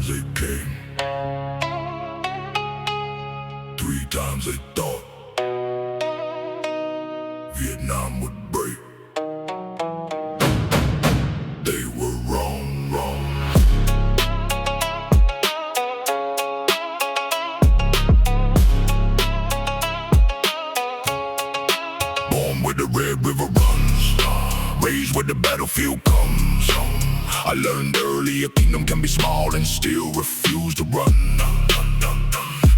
times they came, 3 times they thought Vietnam would break. They were wrong, wrong. Born where the Red River runs, raised where the battlefield comes. I learned early a kingdom can be small and still refuse to run.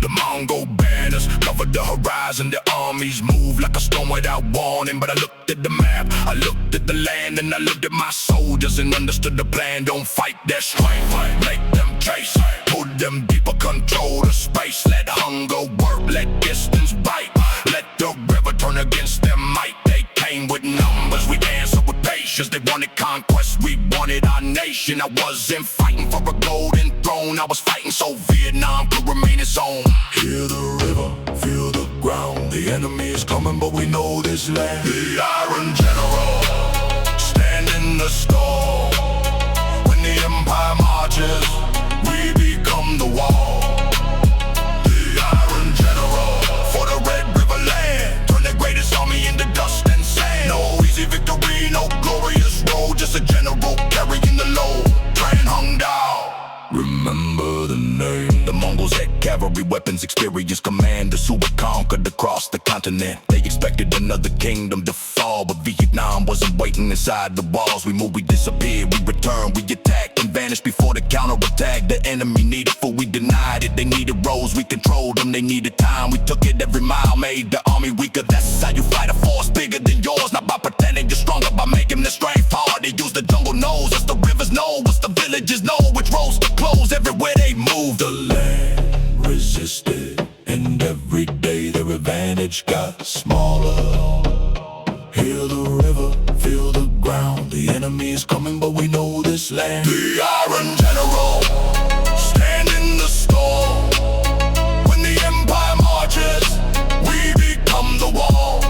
The Mongol banners covered the horizon. Their armies moved like a storm without warning. But I looked at the map, I looked at the land, and I looked at my soldiers and understood the plan. Don't fight their strength, make them chase, put them deeper, control the space. Let hunger work, let distance bite, let the river turn against their might. They came with numbers, we answered with patience. They wanted conquest, we wanted our nation. I wasn't fighting for a golden throne, I was fighting so Vietnam could remain its own. Hear the river, feel the ground. The enemy is coming, but we know this land. The Iron General, stand in the storm. When the empire marches, we become the wall. The Iron General, for the Red River land, turn the greatest army into dust and sand. No easy victory, no glorious road, just a general carrying the load. Tran Hung Dao, remember the name. The Mongols had cavalry, weapons, experience, commanders who had conquered across the continent. They expected another kingdom to fall, but Vietnam wasn't waiting inside the walls. We moved, we disappeared, we returned, we attacked and vanished before the counterattack. The enemy needed food, we denied it. They needed roads, we controlled them. They needed time, we took it every mile. Made the army weaker, that's how you fight a force bigger than yours. Not by pretending you're stronger, by making the strength hard. They use the jungle knows, as the rivers know, what's the villages know, which roads to close. Everywhere they moved, the land resisted, and every day their advantage got smaller. Hear the river, feel the ground. The enemy is coming, but we know this land. The Iron General, stand in the storm. When the empire marches, we become the wall.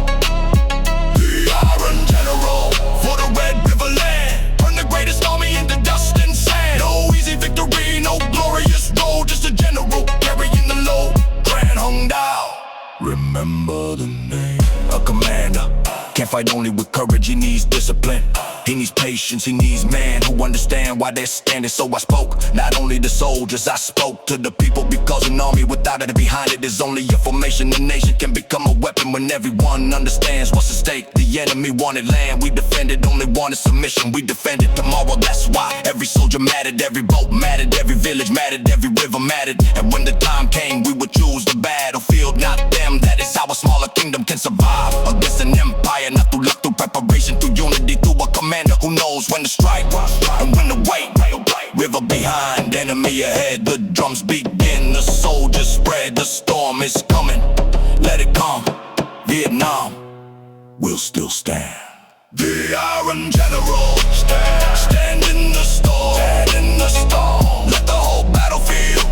The Iron General, for the Red River land, turn the greatest army into dust and sand. No easy victory, no glorious road, just a general carrying the load. Tran Hung Dao, remember the name. A commander can't fight only with courage, he needs discipline. He needs patience, he needs men who understand why they're standing. So I spoke, not only the soldiers, I spoke to the people. Because an army without it behind it is only a formation. The nation can become a weapon when everyone understands what's at stake. The enemy wanted land, we defended. Only wanted submission, we defended tomorrow. That's why every soldier mattered, every boat mattered, every village mattered, every river mattered. And when the time came, we would choose the battlefield, not them. That is how a smaller kingdom can survive against an empire. Not through luck, through preparation, through unity, through a commander who knows when to strike and when to wait. River behind, enemy ahead, the drums begin. The soldiers spread, the storm is coming. Let it come, Vietnam will still stand. The Iron General, stand in the storm. Stand in the storm. Let the whole battlefield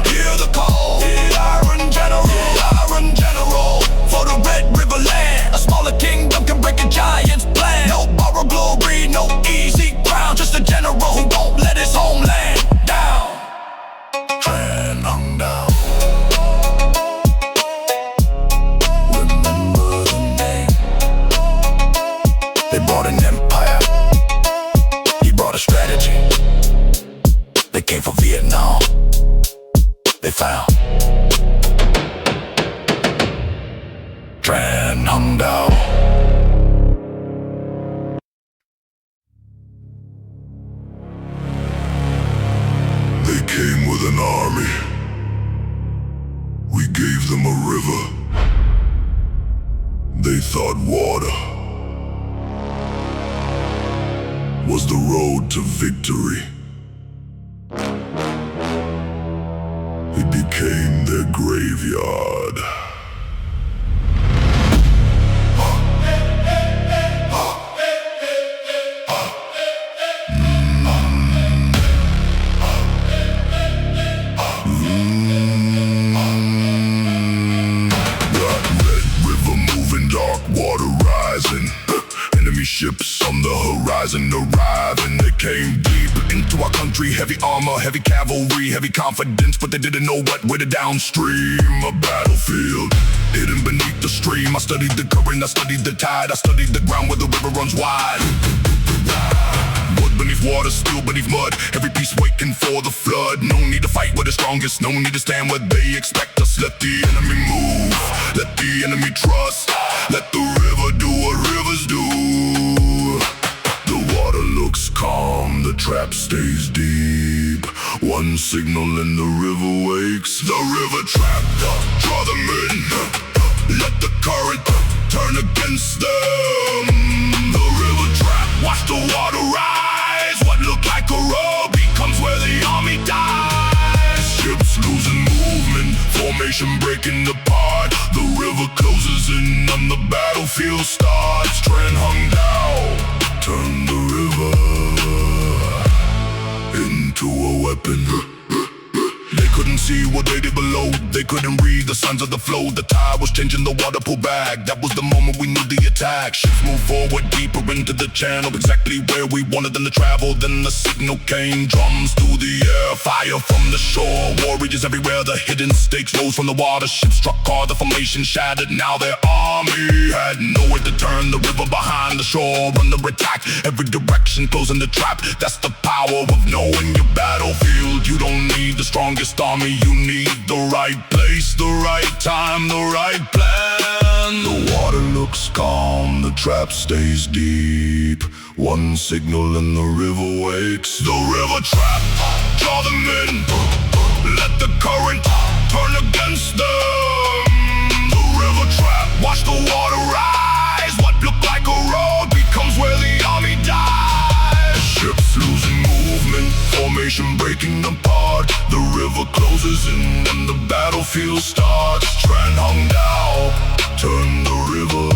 hear the call. The Iron General, the Iron General, for the Red River land. A smaller kingdom can break a giant's plan. No borrowed glory, no easy ground, just a general who won't let his homeland down. Tran Hung Dao, remember the name. They brought an empire, he brought a strategy. They came for Vietnam, they found Tran Hung Dao. They came with an army, we gave them a river. They thought water was the road to victory. It became their graveyard. Water rising, enemy ships on the horizon. The drive, and they came deep into our country. Heavy armor, heavy cavalry, heavy confidence, but they didn't know what went downstream. A battlefield hidden beneath the stream. I studied the current, I studied the tide, I studied the ground where the river runs wide. Wood beneath water, steel beneath mud, every piece waiting for the flood. No need to fight with the strongest, no need to stand where they expect us. Let the enemy move, let the enemy trust, let the river do what rivers do. The water looks calm, the trap stays deep. One signal and the river wakes. The river trap, draw them in, let the current turn against them. The river trap, watch the water rise. What looked like a road becomes where the army dies. Ships losing movement, formation breaking apart. The river closes in and the battlefield starts. Tran Hung Dao, turn the river into a weapon. They couldn't see what they did below, they couldn't read the signs of the flow. The tide was changing, the water pulled back. That was the moment we knew the attack. Ships moved forward deeper into the channel, exactly where we wanted them to travel. Then the signal came, drums through the air, fire from the shore. Warriors everywhere, the hidden stakes rose from the water. Ships struck hard, the formation shattered. Now their army had nowhere to turn. The river behind the shore, under attack, every direction closing the trap. That's the power of knowing your battlefield. You don't need the strongest army, you need the right place, the right time, the right plan. The water looks calm, the trap stays deep. One signal and the river wakes. The river trap, draw them in, let the current turn against them. The river trap, watch the water rise. What looked like a road becomes where the army dies. Ships losing movement, formation breaking apart. The river closes in and the battlefield starts. Tran Hung Dao, turn the river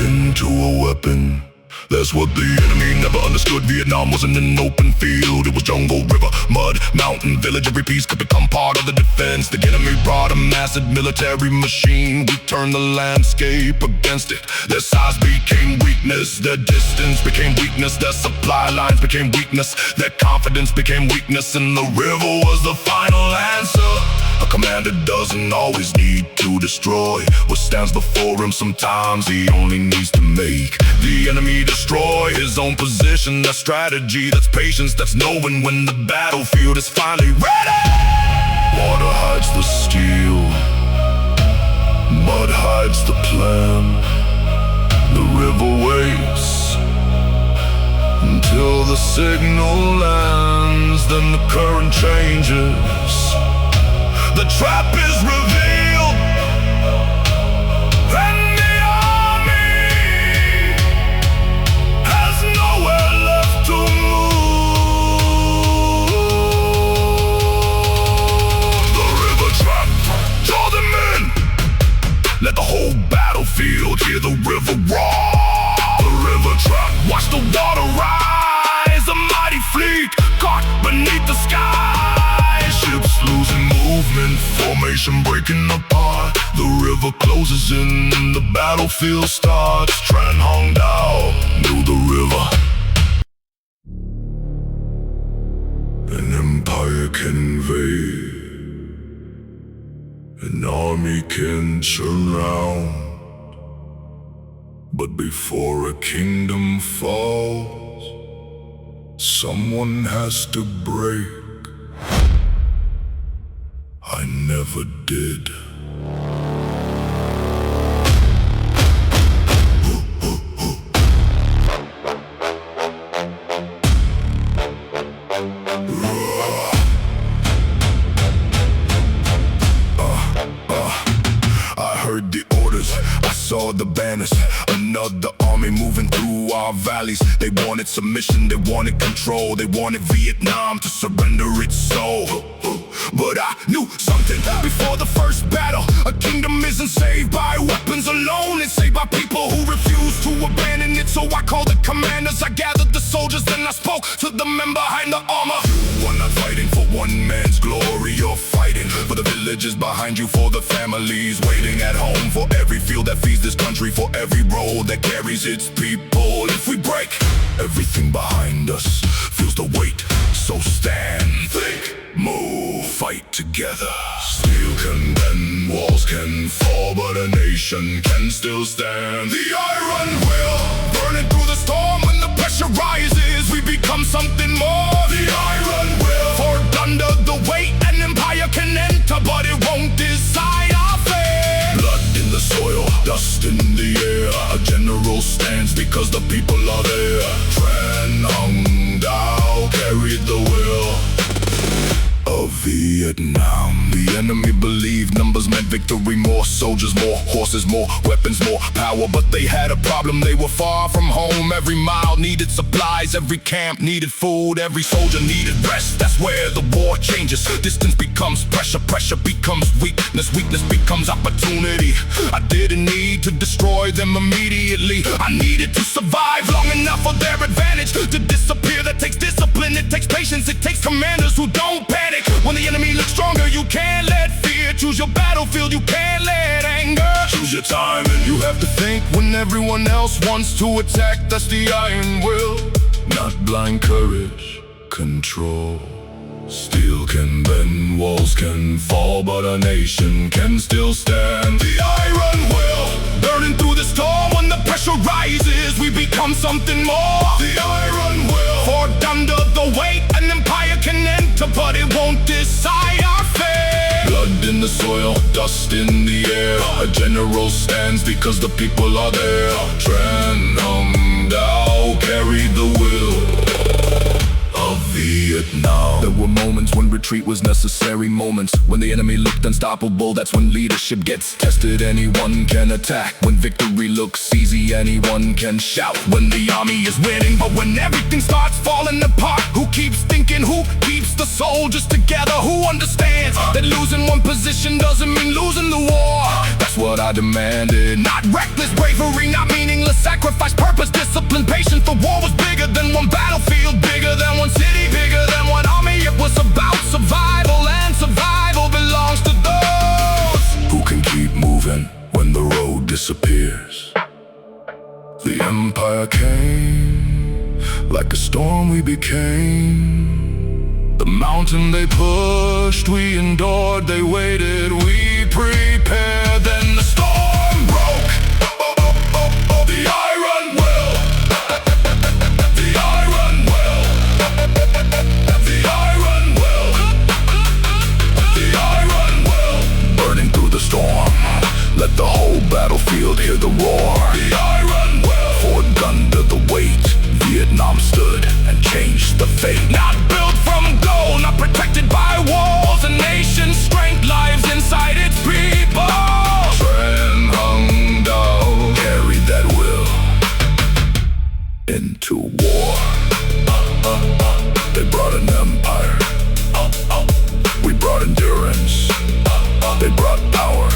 into a weapon. That's what the enemy never understood. Vietnam wasn't an open field, it was jungle, river, mud, mountain, village. Every piece could become part of the defense. The enemy brought a massive military machine. We turned the landscape against it. Their size became weakness, their distance became weakness, their supply lines became weakness, their confidence became weakness, and the river was the final answer. A commander doesn't always need to destroy what stands before him. Sometimes he only needs to make the enemy destroy his own position. That's strategy, that's patience, that's knowing when the battlefield is finally ready. Water hides the steel, mud hides the plan. The river waits until the signal lands. Then the current changes, the trap is revealed, and the army has nowhere left to move. The river trap, draw them in, let the whole battlefield hear the river roar. The river trap, watch the water rise. A mighty fleet caught beneath the sky. Ships losing movement, formation breaking apart. The river closes in and the battlefield starts. Tran Hung Dao knew the river. An empire can invade, an army can turn round, but before a kingdom falls, someone has to break. I never did. I heard the orders, I saw the banners. Another army moving through our valleys. They wanted submission, they wanted control, they wanted Vietnam to surrender its soul. But I knew something before the first battle. A kingdom isn't saved by weapons alone. It's saved by people who refuse to abandon it. So I called the commanders, I gathered the soldiers, then I spoke to the men behind the armor. You are not fighting for one man's glory. You're fighting for the villages behind you, for the families waiting at home, for every field that feeds this country, for every road that carries its people. If we break, everything behind us feels the weight. So stand, think, move, fight together. Steel can bend, walls can fall, but a nation can still stand. The iron will, burning through the storm. When the pressure rises, we become something more. The iron will, forged under the weight. An empire can enter, but it won't decide our fate. Blood in the soil, dust in the air. A general stands because the people are there. Tran Hung Dao carried the will of Vietnam. The enemy believed numbers meant victory. More soldiers, more horses, more weapons, more power. But they had a problem, they were far from home. Every mile needed supplies, every camp needed food, every soldier needed rest. That's where the war changes. Distance becomes pressure, pressure becomes weakness, weakness becomes opportunity. I didn't need to destroy them immediately. I needed to survive long enough for their advantage to disappear. That takes discipline, it takes patience, it takes commanders who don't panic. When the enemy looks stronger, you can't let fear choose your battlefield. You can't let anger choose your time. And you have to think when everyone else wants to attack. That's the iron will, not blind courage. Control. Steel can bend, walls can fall, but a nation can still stand. The iron will, burning through the storm. When the pressure rises, we become something more. The iron will, forged under the weight. An empire can enter, but it won't decide our fate. Blood in the soil, dust in the air. A general stands because the people are there. Tran Hung Dao carried the will of Vietnam. There were moments when retreat was necessary, moments when the enemy looked unstoppable. That's when leadership gets tested. Anyone can attack. When victory looks easy, anyone can shout. When the army is winning, but when everything starts falling apart, who keeps thinking? Who keeps the soldiers together? Who understands that losing one position doesn't mean losing the war? That's what I demanded. Not reckless bravery, not meaningless sacrifice. Purpose, discipline, patience. The war was bigger than one battlefield, bigger than one city, bigger than one army. It was about survival, and survival belongs to those who can keep moving when the road disappears. The empire came, like a storm we became. The mountain they pushed, we endured. They waited, we prepared. Then the storm broke. The iron will. The iron will. The iron will. The iron will. Burning through the storm, let the whole battlefield hear the roar. The iron will, forged under the weight. Vietnam stood and changed the fate. Not built from gold, not protected by walls. A nation's strength lies inside its people. Tran Hung Dao carried that will into war. They brought an empire. We brought endurance. They brought power.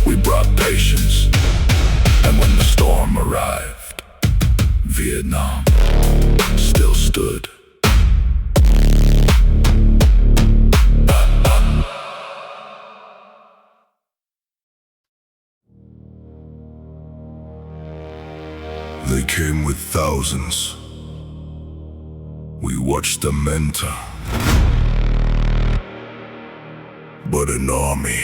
We brought patience. And when the storm arrived, Vietnam still stood. They came with thousands. We watched them enter. But an army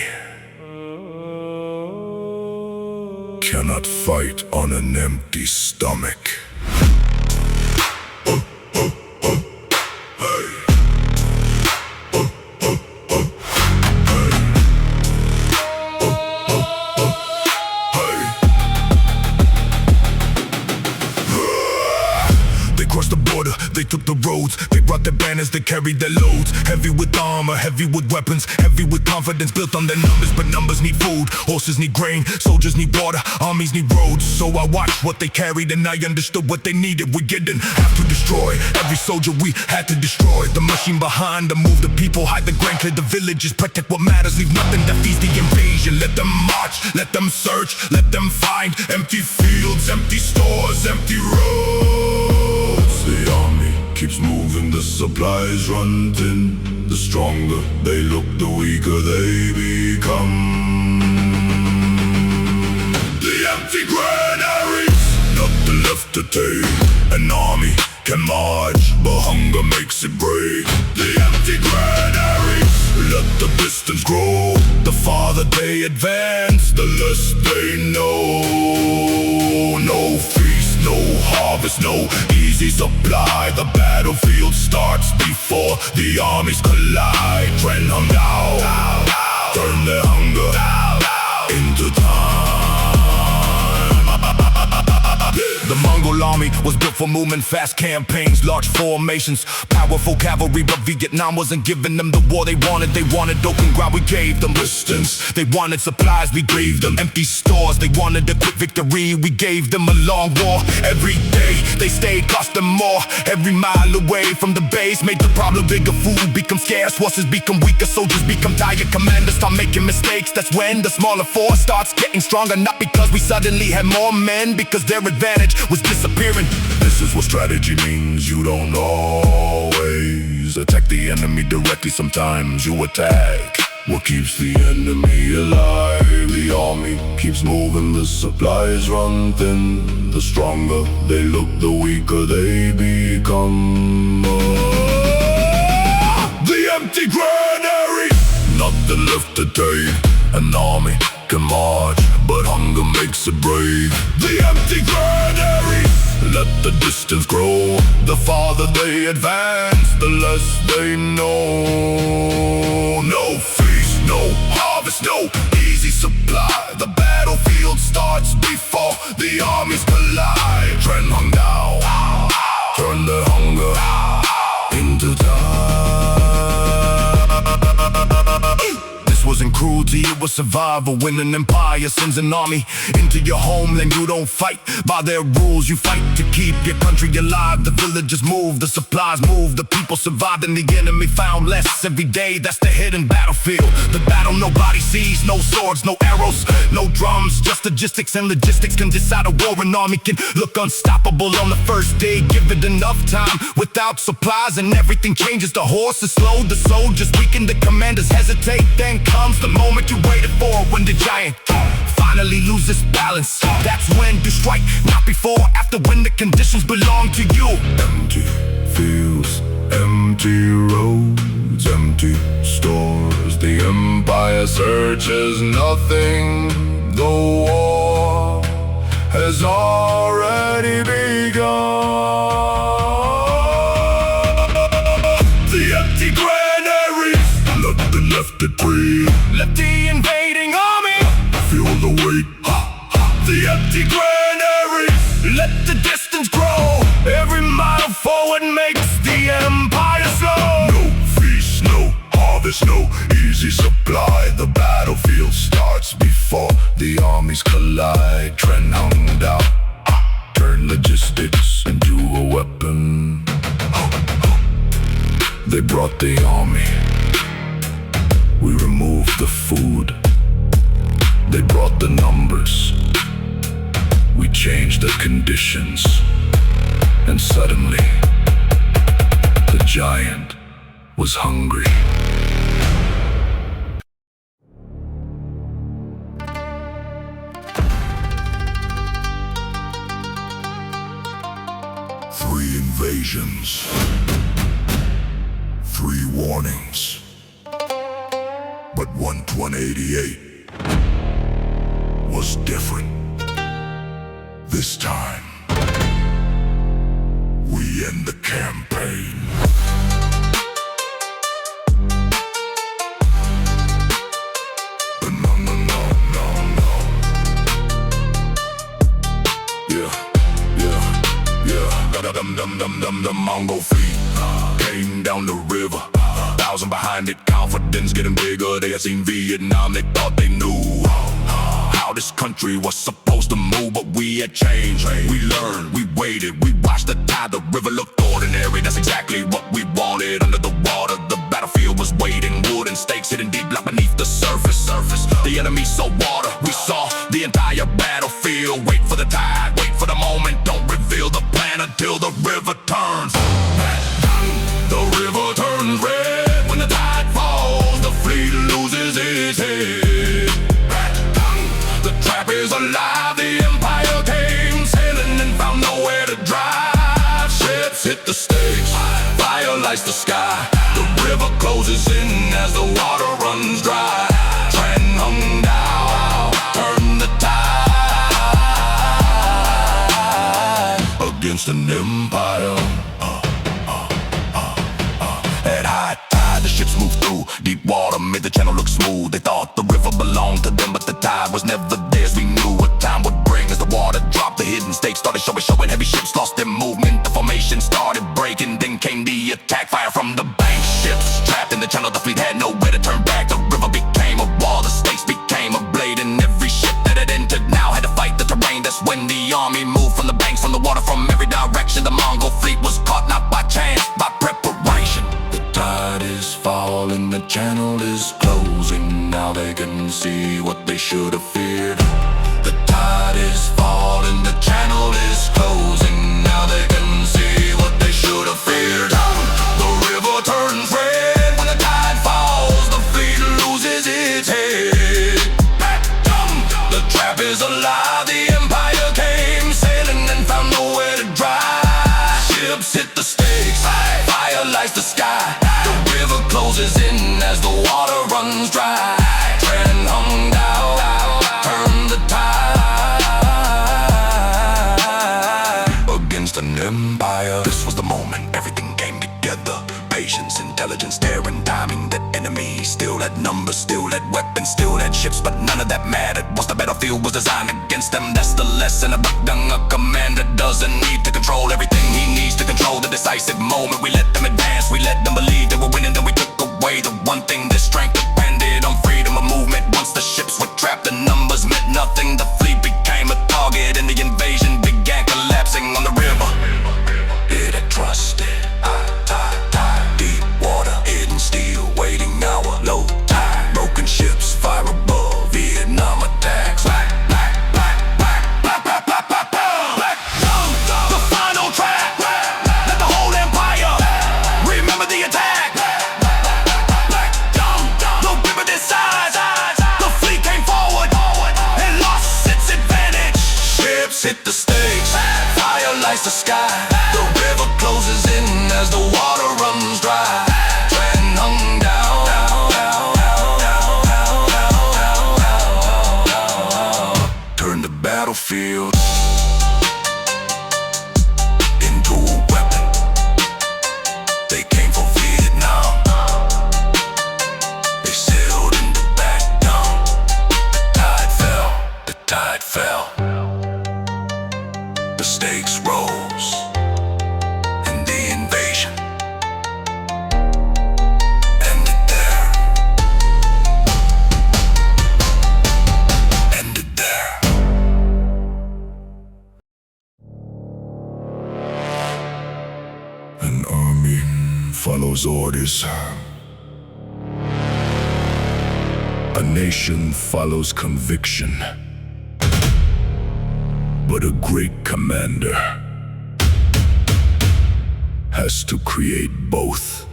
cannot fight on an empty stomach. They crossed the border, they took the roads. They brought their banners, they carried their loads. Heavy with armor, heavy with weapons, heavy with confidence built on their numbers. But numbers need food, horses need grain, soldiers need water, armies need roads. So I watched what they carried and I understood what they needed. We didn't have to destroy every soldier, we had to destroy the machine behind them. Move the people, hide the grain, clear the villages, protect what matters, leave nothing that feeds the invasion. Let them march, let them search, let them find empty fields, empty stores, empty roads. The army keeps moving, the supplies run thin. The stronger they look, the weaker they become. The empty granaries, nothing left to take. An army can march, but hunger makes it break. The empty granaries, let the distance grow. The farther they advance, the less they know. No feast, no harvest, no easy supply. The battlefield starts before the armies collide. Tran Hung Dao, turn their hunger into time. The Mongol army was built for movement, fast campaigns, large formations, powerful cavalry. But Vietnam wasn't giving them the war they wanted. They wanted open ground, we gave them distance. They wanted supplies, we gave them empty stores. They wanted a quick victory, we gave them a long war. Every day they stayed, cost them more. Every mile away from the base made the problem bigger. Food become scarce, horses become weaker, soldiers become tired, commanders start making mistakes. That's when the smaller force starts getting stronger. Not because we suddenly had more men, because their advantage was disappearing. This is what strategy means. You don't always attack the enemy directly. Sometimes you attack what keeps the enemy alive. The army keeps moving, the supplies run thin. The stronger they look, the weaker they become. The empty granaries, nothing left to take. An army can march, but hunger makes it brave. The empty granaries, let the distance grow. The farther they advance, the less they know. No feast, no harvest, no easy supply. The battlefield starts before the armies collide. Tran Hung Dao, turn their hunger into time. This wasn't cruelty, it was survival. When an empire sends an army into your homeland, you don't fight by their rules, you fight to keep your country alive. The villagers move, the supplies move, the people survived and the enemy found less. Every day, that's the hidden battlefield. The battle nobody sees, no swords, no arrows, no drums. Just logistics, and logistics can decide a war. An army can look unstoppable on the first day. Give it enough time, without supplies and everything changes. The horses slow, the soldiers weaken, the commanders hesitate. Then comes the moment you waited for, when the giant finally loses balance. That's when you strike, not before, after, when the conditions belong to you. Empty fields, empty roads, empty stores. The empire searches nothing. The war has already begun. The empty granaries, nothing left to breathe. Let the invading army feel the weight. The empty granaries, let the distance grow. Every mile forward makes the empire slow. No feast, no harvest, no easy supply. The battlefield starts before the armies collide. Tran Hung Dao, turn logistics into a weapon. They brought the army, we removed the food. They brought the numbers, we changed the conditions. And suddenly, the giant was hungry. Three invasions, 3 warnings. But 188 was different. This time, we end the campaign. No. Yeah. The Mongol fleet came down the river, 1,000 behind it, confidence getting bigger. They had seen Vietnam, they thought they knew how this country was supposed to move, but we had changed. We learned, we waited, we watched the tide. The river looked ordinary, that's exactly what we wanted. Under the water, the battlefield was waiting. Wood and stakes hidden deep, like beneath the surface. The enemy saw water, we saw the entire battlefield. Wait for the tide, wait for the moment. Don't reveal the plan until the river turns. The river turns red when the tide falls. The fleet loses its head. The trap is alive, the empire came sailing and found nowhere to drive. Ships hit the stakes, fire lights the sky. The river closes in as the water runs dry. Tran Hung Dao, turn the tide against an empire. At high tide, the ships moved through deep water, made the channel look smooth. They thought the river belonged to them, but the tide was never theirs. We knew what time would bring as the water dropped. The hidden stakes started showing. Heavy ships lost their movement. The formation started breaking. Then came the attack, fire from the bank. Ships trapped in the channel, the fleet had nowhere to turn back. The river became a wall, the stakes became a blade, and every ship that had entered now had to fight the terrain. That's when the army moved from the banks, from the water, from every direction. The Mongol fleet was caught not by chance, by preparation. The tide is falling, the channel is closing. Now they can see what they should have feared. The tide is falling, the channel is closing. Now they can see what they should have feared. The river turns red when the tide falls. The fleet loses its head. The trap is alive, the empire came sailing and found nowhere to drive. Ships hit the stakes, fire lights the sky. The river closes in as the water runs dry. Tran Hung Dao, turn the tide against an empire. This was the moment everything came together. Patience, intelligence, daring, timing. That enemy still had numbers, still had weapons, still had ships, but none of that mattered once the battlefield was designed against them. That's the lesson of a commander doesn't need to control everything. He needs to control the decisive moment. We let them advance, we let them believe they were winning, then we took away the one thing that strength depended on: freedom of movement. Once the ships were trapped, the numbers meant nothing. The fleet became a target and the invasion began collapsing on the river. It had trusted. Deep water, hidden steel, waiting hour, low tide. Broken ships, fire above, Vietnam attacks. Black, black, black, black, black, black, black, black, black. The final trap, let the whole empire remember the attack. The river decides, the fleet came forward and lost its advantage. Ships hit the stakes, fire lights the sky. The river closes in as the water runs dry. Tran Hung Dao, turn the battlefield into a weapon. They came for Vietnam. They sailed into back down. The tide fell. The stakes rose, and the invasion ended there. Ended there. An army follows orders. A nation follows conviction. But a great commander has to create both.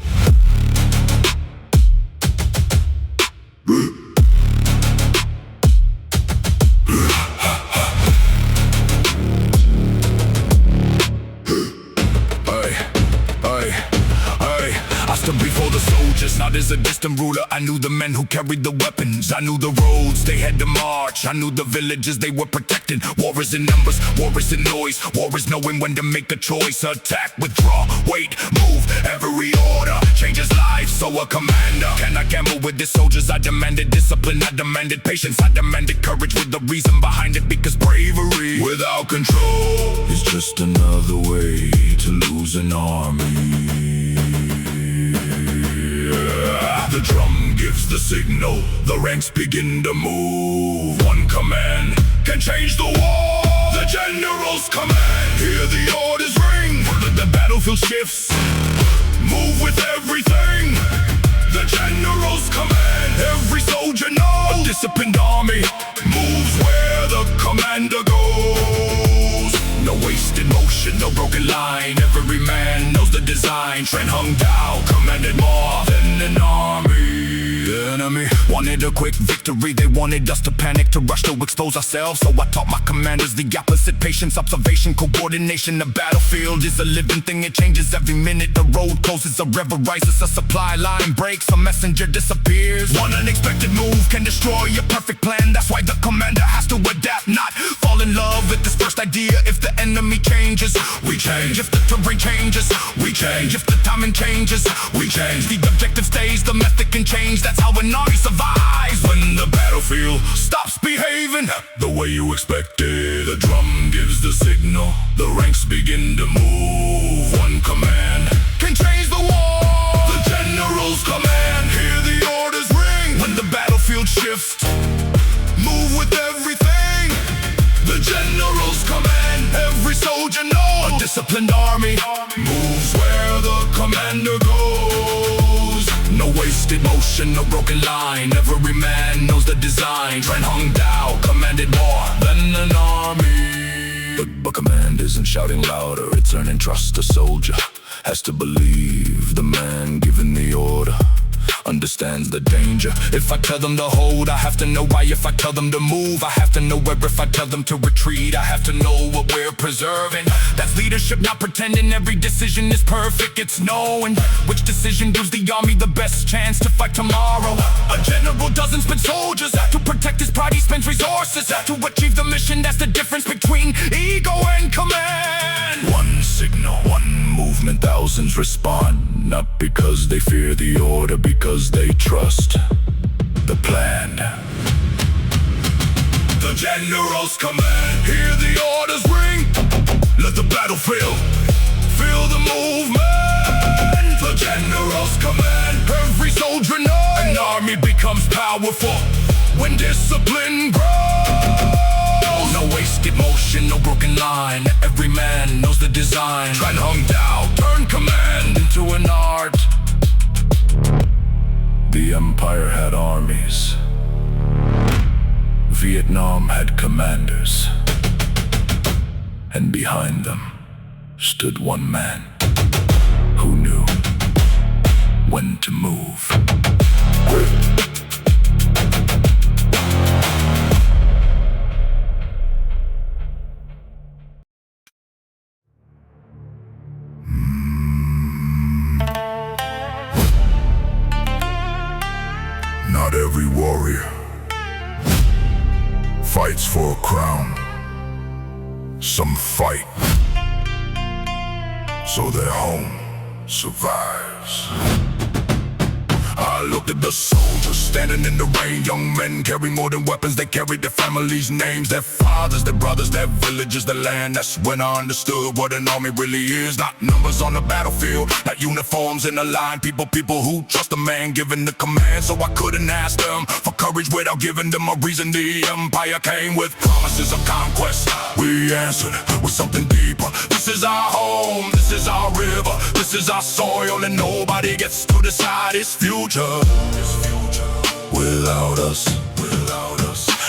I stood before the soldiers, not as a distant ruler. I knew the men who carried the weapons. I knew the roads they had to march. I knew the villages they were protecting. War is in numbers, war is in noise. War is knowing when to make a choice. Attack, withdraw, wait, move. Every order changes lives. also a commander. Can I gamble with the soldiers? I demanded discipline, I demanded patience, I demanded courage with the reason behind it. Because bravery without control is just another way to lose an army. The drum gives the signal, the ranks begin to move. One command can change the war. The general's command, hear the orders ring. The battlefield shifts, move with everything. The general's command, every soldier knows. A disciplined army moves where the commander goes. No wasted motion, no broken line. Every man knows the design. Tran Hung Dao commanded more than an army. The enemy wanted a quick victory. They wanted us to panic, to rush, to expose ourselves. So I taught my commanders the opposite: patience, observation, coordination. The battlefield is a living thing, it changes every minute. The road closes, a river rises, a supply line breaks, a messenger disappears. One unexpected move can destroy your perfect plan. That's why the commander has to adapt, not fall in love with this first idea. If the enemy changes, we change. If the terrain changes, we change. If the timing changes, we change. The objective stays, the method can change. That's how an army survives. When the battlefield stops behaving the way you expected, the drum gives the signal, the ranks begin to move. One command can change the war. The general's command, hear the orders ring. When the battlefield shifts, move with everything. The general's command, every soldier knows. A disciplined army moves where the commander goes. No wasted motion, no broken line. Every man knows the design. Tran Hung Dao commanded more than an army. But command isn't shouting louder, it's earning trust. A soldier has to believe the man giving the order understands the danger. If I tell them to hold, I have to know why. If I tell them to move, I have to know where. If I tell them to retreat, I have to know what we're preserving. That's leadership, not pretending every decision is perfect. It's knowing which decision gives the army the best chance to fight tomorrow. A general doesn't spend soldiers to protect his pride, he spends resources to achieve the mission. That's the difference between ego and command. One signal, one movement, thousands respond. Not because they fear the order, because they trust the plan. The general's command, hear the orders ring. Let the battlefield feel the movement. The general's command, every soldier knows. An army becomes powerful when discipline grows. No wasted motion, no broken line. Every man knows the design. Tran Hung Dao turned command into an art. The empire had armies. Vietnam had commanders. And behind them stood one man who knew when to move. Not every warrior fights for a crown. Some fight so their home survives. I looked at the soldiers standing in the rain. Young men carry more than weapons, they carry their families' names, their fathers, their brothers, their villages, their land. That's when I understood what an army really is. Not numbers on the battlefield, not uniforms in a line. People who trust a man giving the command. So I couldn't ask them for courage without giving them a reason. The empire came with promises of conquest. We answered with something deeper. This is our home, this is our river, this is our soil, and nobody gets to decide its future. Without us,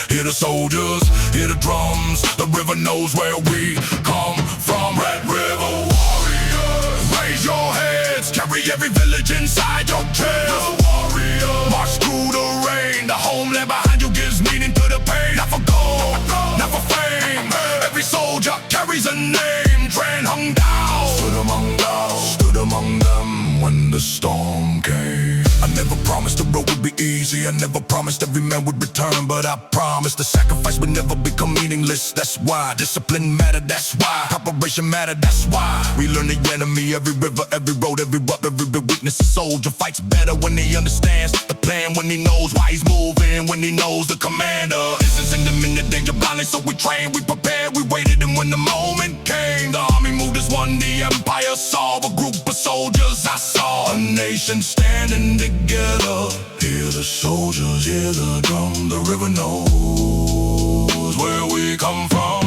hear the soldiers, hear the drums. The river knows where we come from. Red River warriors, raise your heads, carry every village inside your chest. Warriors, march through the rain. The homeland behind you gives meaning to the pain. Not for gold, not for fame. Every soldier carries a name. Tran Hung Dao stood among them when the storm came. I never promised promised the road would be easy. I never promised every man would return, but I promised the sacrifice would never become meaningless. That's why discipline mattered, that's why preparation mattered, that's why we learn the enemy. Every river, every road, every rut, every weakness. A soldier fights better when he understands the plan, when he knows why he's moving, when he knows the commander isn't sending him into danger blindly. So we trained, we prepared, we waited, and when the moment came, the army moved as one. The empire saw a group of soldiers. I saw a nation standing together. Hear the soldiers, hear the drum. The river knows where we come from.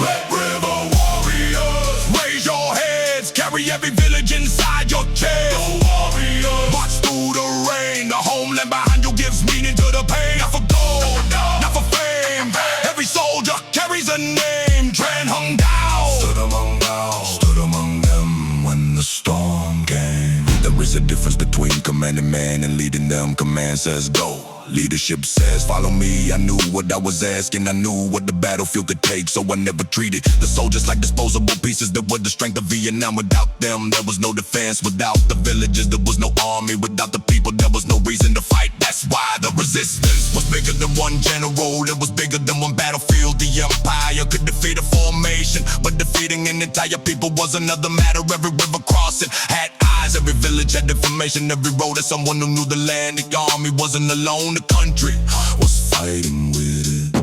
Red River warriors, raise your heads, carry every village inside your chest. The warriors march through the rain. The homeland behind you gives meaning to the pain. Not for gold, not for fame. Every soldier carries a name. Tran Hung Dao stood among them when the storm came. There is a difference between commanding man and leading them. Command says go, leadership says follow me. I knew what I was asking, I knew what the battlefield could take, so I never treated the soldiers like disposable pieces. That were the strength of Vietnam. Without them, there was no defense. Without the villages, there was no army. Without the people, there was no reason to fight. That's why the resistance was bigger than one general. It was bigger than one battlefield. The empire could defeat a formation, but defeating an entire people was another matter. Every river crossing had eyes, every village had information. Every road had someone who knew the land. The army wasn't alone, the country was fighting with it.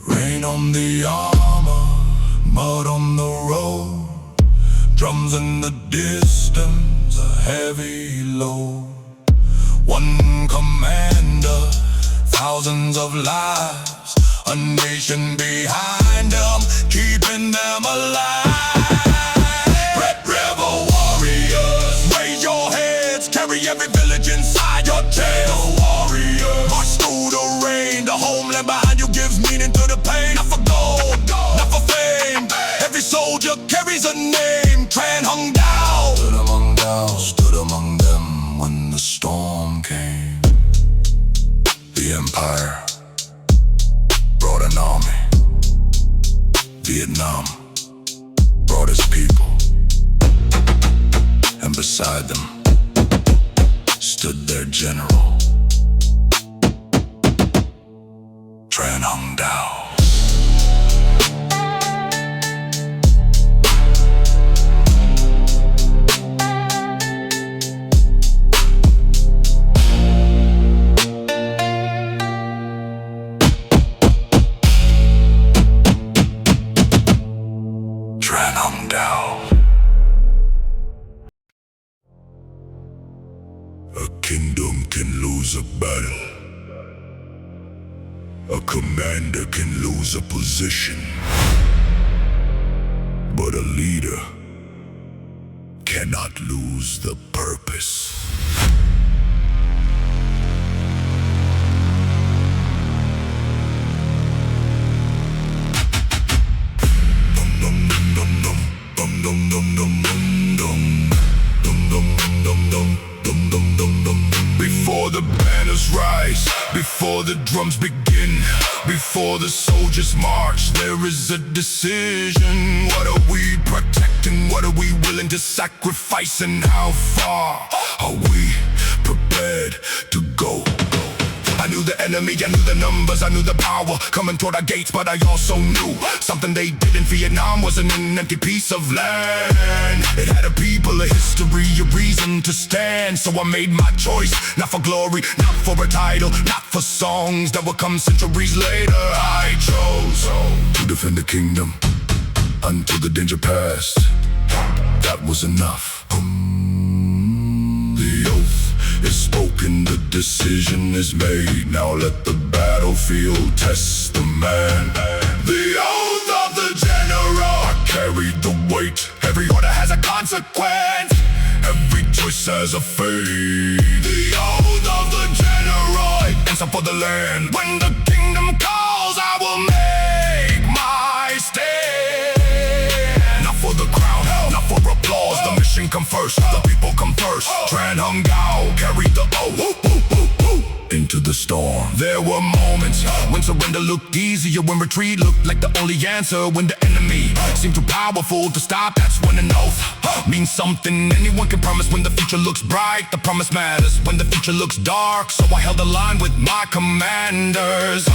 Rain on the armor, mud on the road, drums in the distance, a heavy load. One commander, thousands of lives, a nation behind them, keeping them alive. Red River warriors, raise your heads, carry every village inside your chest. The warriors march through the rain. The homeland behind you gives meaning to the pain. Not for gold, not for fame. Every soldier carries a name. Tran Hung Dao stood among them when the storm came. The empire brought an army. Vietnam brought its people, and beside them stood their general, Tran Hung Dao. Tran Hung Dao. A kingdom can lose a battle. A commander can lose a position. But a leader cannot lose the purpose. Before the banners rise, before the drums begin, before the soldiers march, there is a decision. What are we protecting? What are we willing to sacrifice? And how far are we prepared to go? I knew the enemy, I knew the numbers, I knew the power coming toward our gates, but I also knew something they did in Vietnam wasn't an empty piece of land. It had a people, a history, a reason to stand. So I made my choice, not for glory, not for a title, not for songs that would come centuries later. I chose to defend the kingdom until the danger passed. That was enough. The oath is spoken, the decision is made. Now let the battlefield test the man. The oath of the general, I carried the weight. Every order has a consequence, every choice has a fate. The oath of the general, answer for the land. When the kingdom calls, I will make my stand. Not for the crown, not for applause. The mission come first, the people come first. Tran Hung Dao carried the oath. into the storm. There were moments when surrender looked easier, when retreat looked like the only answer, when the enemy seemed too powerful to stop. That's when an oath means something anyone can promise. When the future looks bright, the promise matters. When the future looks dark, so I held the line with my commanders.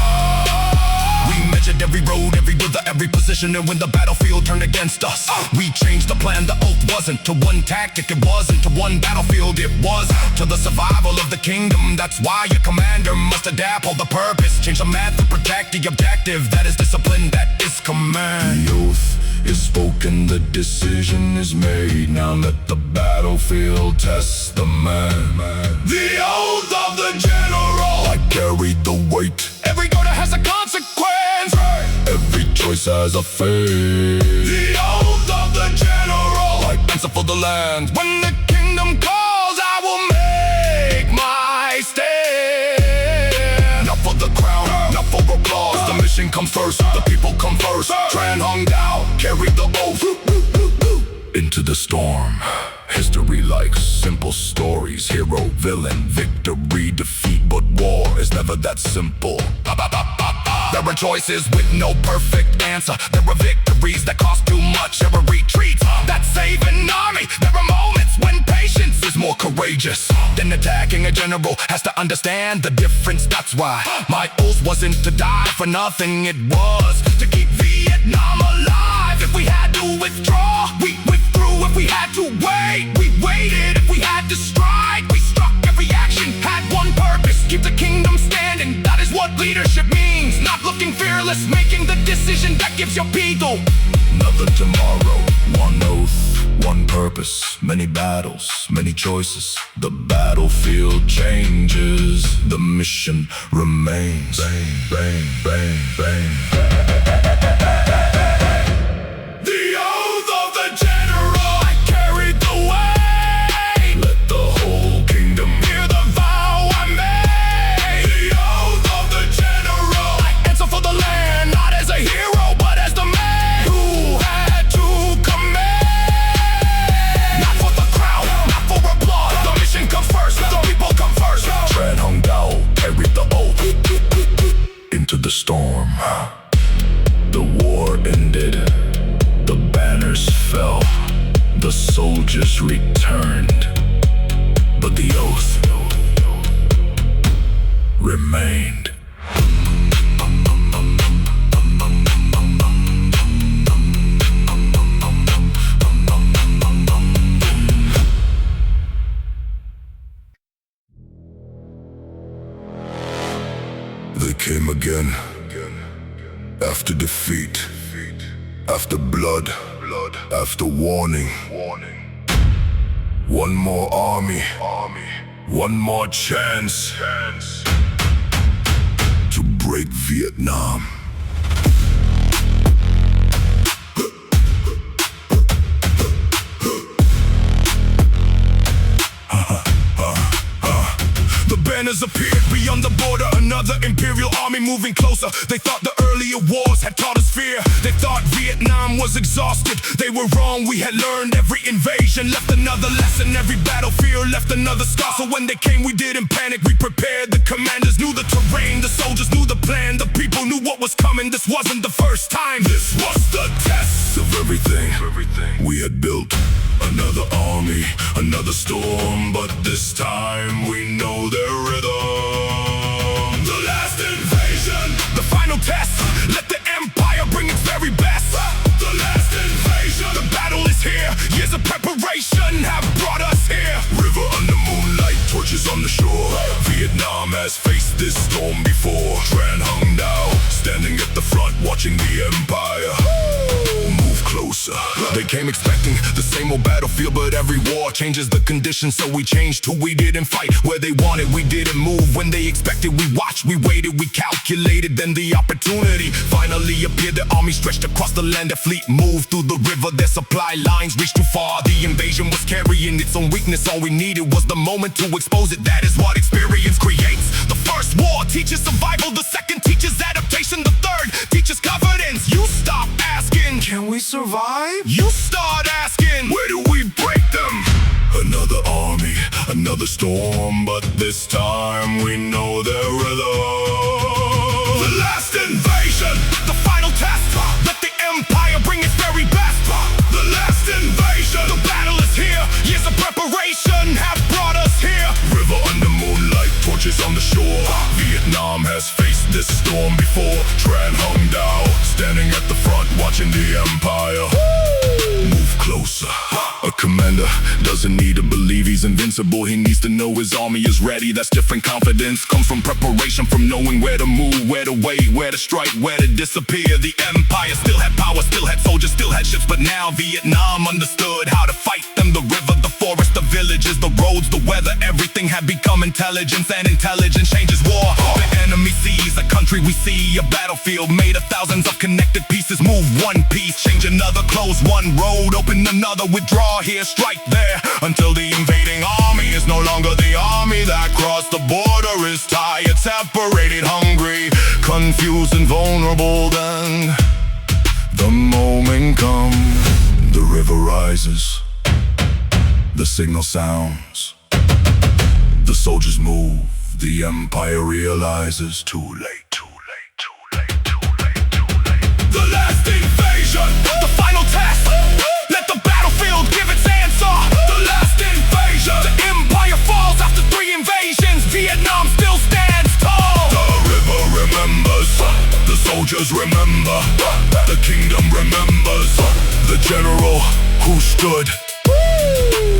We measured every road, every river, every position, and when the battlefield turned against us, we changed the plan. The oath wasn't to one tactic, it wasn't to one battlefield, it was to the survival of the kingdom. That's why your commander must adapt, hold the purpose, change the math to protect the objective. That is discipline, that is command. The oath is spoken, the decision is made. Now let the battlefield test the man. The oath of the general, I carried the weight. Every order has a consequence. Every choice has a fate. The oath of the general, I answer for the land. When the kingdom calls, I will make my stand. Not for the crown, not for applause. The mission comes first, the people come first. Tran Hung Dao carried the oath into the storm. History likes simple stories. Hero, villain, victory, defeat. But war is never that simple. There are choices with no perfect answer. There are victories that cost too much. There are retreats that save an army. There are moments when patience is more courageous than attacking. A general has to understand the difference. That's why my oath wasn't to die for nothing. It was to keep Vietnam alive. If we had to withdraw, we withdrew. If we had to wait, we waited. If we had to strike, we struck. Every action had one purpose: keep the kingdom standing. That is what leadership means. Not looking fearless, making the decision that gives your people another tomorrow. One oath, one purpose, many battles, many choices. The battlefield changes, the mission remains. Bang, bang, bang, bang. The oath of the general, I carried the weight. Let the whole kingdom hear the vow I made. The oath of the general, I answer for the land, not as a hero, but as the man who had to command. Not for the crown, not for applause. The mission comes first, the people come first. Tran Hung Dao carried the oath into the storm. The war ended, the banners fell, the soldiers returned, but the oath remained. They came again, after defeat, after blood, after warning. One more army, one more chance to break Vietnam. The banners appeared beyond the border, another imperial army moving closer. They thought the earlier wars had taught us fear. They thought Vietnam was exhausted. They were wrong, we had learned. Every invasion left another lesson. Every battlefield left another scar. So when they came, we didn't panic, we prepared. The commanders knew the terrain, the soldiers knew the plan. The people knew what was coming, this wasn't the first time. This was the test of everything we had built. Another army, another storm, but this time we know their rhythm. The last invasion, the final test. Let the empire bring its very best. The last invasion, the battle is here. Years of preparation have brought us here. River under moonlight, torches on the shore. Vietnam has faced this storm before. Tran Hung Dao, standing at the front, watching the empire move closer. They came expecting the same old battlefield, but every war changes the conditions, so we changed who we didn't fight. Where they wanted, we didn't move. When they expected, we watched, we waited, we calculated. Then the opportunity finally appeared. The army stretched across the land, the fleet moved through the river. Their supply lines reached too far. The invasion was carrying its own weakness. All we needed was the moment to expose it. That is what experience creates. The first war teaches survival. The second teaches adaptation. The third teaches confidence. You stop asking, can we survive? You start asking, where do we break them? Another army, another Another storm, but this time we know they're alone. The last invasion, the final test. Let the empire bring its very best. The last invasion, the battle is here. Years of preparation have brought us here. River under moonlight, torches on the shore. Vietnam has faced this storm before. Tran Hung Dao, standing at the front, watching the empire move closer. A commander doesn't need to believe he's invincible. He needs to know his army is ready. That's different confidence. Comes from preparation, from knowing where to move, where to wait, where to strike, where to disappear. The empire still had power, still had soldiers, still had ships. But now Vietnam understood how to fight them. The river, the forest, the villages, the roads, the weather. Everything had become intelligence, and intelligence changes war. The enemy sees a country we see. A battlefield made of thousands of connected pieces. Move one piece, change another, close one road, open another, withdraw here, strike there, until the invading army is no longer the army that crossed the border. Is tired, separated, hungry, confused and vulnerable. Then the moment comes, the river rises, the signal sounds, the soldiers move, the empire realizes too late, too late, too late, too late, too late. The last invasion, the final test. Let the battlefield give its answer. The last invasion, the empire falls after 3 invasions. Vietnam still stands tall. The river remembers, the soldiers remember, the kingdom remembers, the general who stood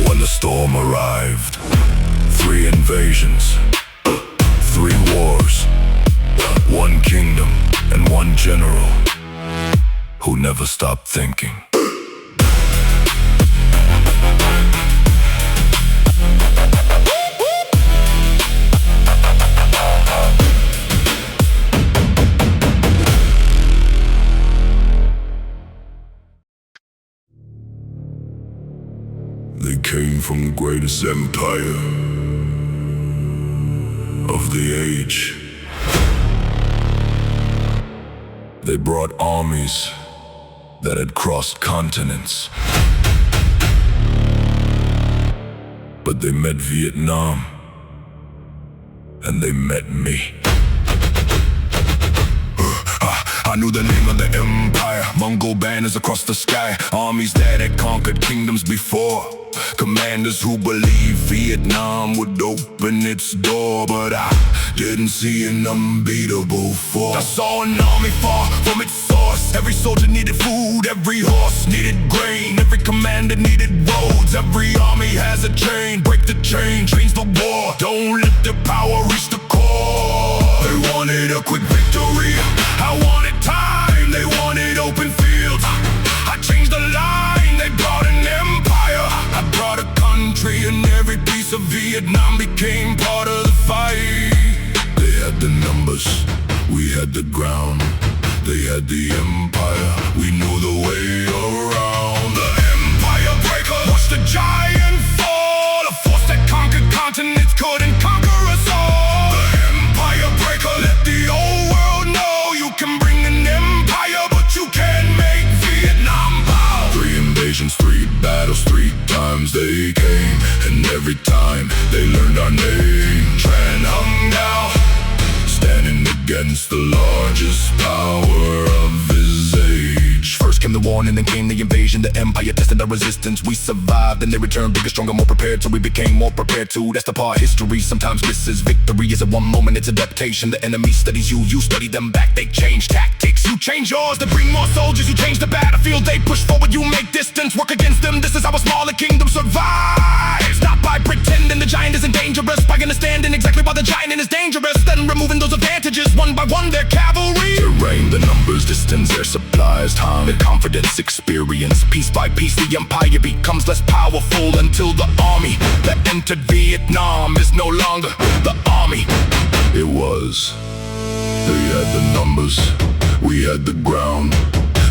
when the storm arrived. 3 invasions, 3 wars, 1 kingdom and 1 general who never stopped thinking. They came from the greatest empire of the age. They brought armies that had crossed continents. But they met Vietnam, and they met me. I knew the name of the empire. Mongol banners across the sky. Armies that had conquered kingdoms before. Commanders who believed Vietnam would open its door. But I didn't see an unbeatable force. I saw an army far from its source. Every soldier needed food, every horse needed grain, every commander needed roads. Every army has a chain. Break the chain, change the war. Don't let their power reach the core. They wanted a quick victory, I wanted time. They wanted open fields, I changed the line. They brought an empire, I brought a country, and every piece of Vietnam became part of the fight. They had the numbers, we had the ground. They had the empire, we knew the way around. The empire breaker, watch the giant fall. A force that conquered continents couldn't conquer us all. The empire breaker, let the old world know you can bring an empire, but you can't make Vietnam bow. 3 invasions, 3 battles, 3 times they came, and every time they learned our name. Tran Hung Dao, standing against the largest power of his age. First came the war, and then came the invasion. The empire tested our resistance, we survived, and they returned bigger, stronger, more prepared. So we became more prepared too. That's the part history sometimes misses. Victory isn't one moment, it's adaptation. The enemy studies you, you study them back. They change tactics, you change yours to bring more soldiers. You change the battlefield, they push forward, you make distance. Work against them, this is how a smaller kingdom survives. Not by pretending the giant isn't dangerous, by understanding exactly why the giant is dangerous, then removing those advantages. One by one, their cavalry. Terrain, the numbers, distance, their supplies, time, their confidence, experience. Piece by piece, the empire becomes less powerful, until the army that entered Vietnam is no longer the army it was. They had the numbers, we had the ground.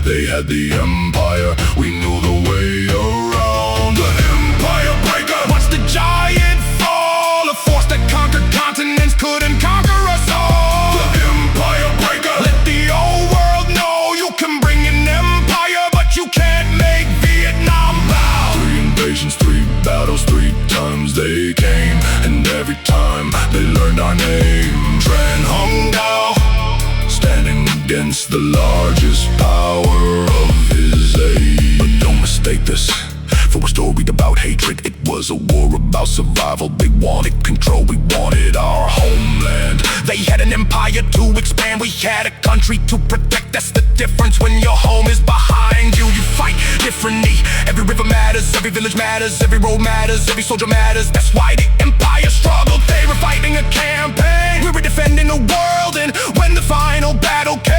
They had the empire, we knew the way around. The empire breaker, watch the giant fall. A force that conquered continents couldn't conquer us all. The empire breaker, let the old world know you can bring an empire, but you can't make Vietnam bow. 3 invasions, 3 battles, 3 times they came, against the largest power of his age. But don't mistake this for a story about hatred. It was a war about survival. They wanted control, we wanted our homeland. They had an empire to expand, we had a country to protect. That's the difference when your home is behind you. You fight differently. Every river matters, every village matters, every road matters, every soldier matters. That's why the empire struggled. They were fighting a campaign, we were defending the world. And when the final battle came,